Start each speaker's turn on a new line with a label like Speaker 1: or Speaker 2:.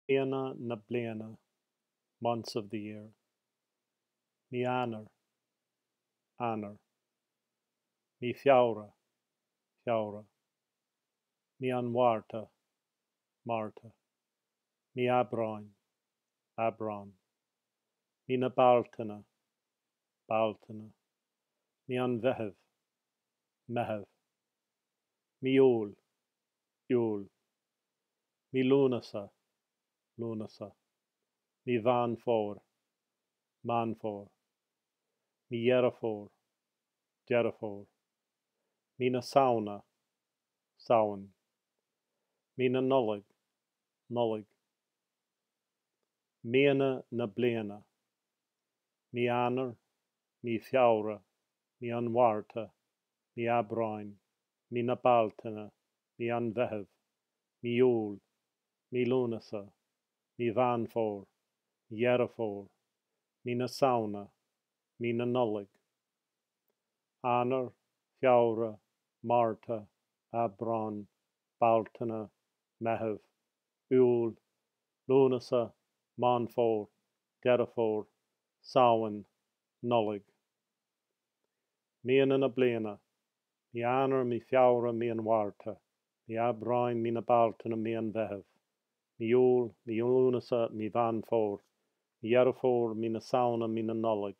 Speaker 1: Míonna na Bliana, months of the year. Eanáir, Eanáir. Feabhra, Feabhra. Mhárta, Márta. Aibreáin, Aibreán. Na Bealtaine, Bealtaine. Mheithimh, Meitheamh. Iúil, Iúil. Lúnasa, Lúnasa. Mheán fómhair, Meán fómhair. Deireadh, Deireadh. Na Samhna, Samhain. Nollag, Nollaig. Míonna na Bliana. Eanáir, Feabhra, Mhárta, Aibreáin, na Bealtaine, Mheithimh, Iúil, Lúnasa, Mheán fómhair, Deireadh, na Samhna, na Nollag. Eanáir, Feabhra, Márta, Aibreán, Bealtaine, Meitheamh, Iúil, Lúnasa, Meán fómhair, Deireadh, Samhain, Nollag. Míonna na Bliana. Eanáir, Feabhra, Mhárta, Aibreáin, na Bealtaine, Mheithimh, Iúil, Lúnasa, Meán fómhair, Deireadh, na Samhna, na Nollag.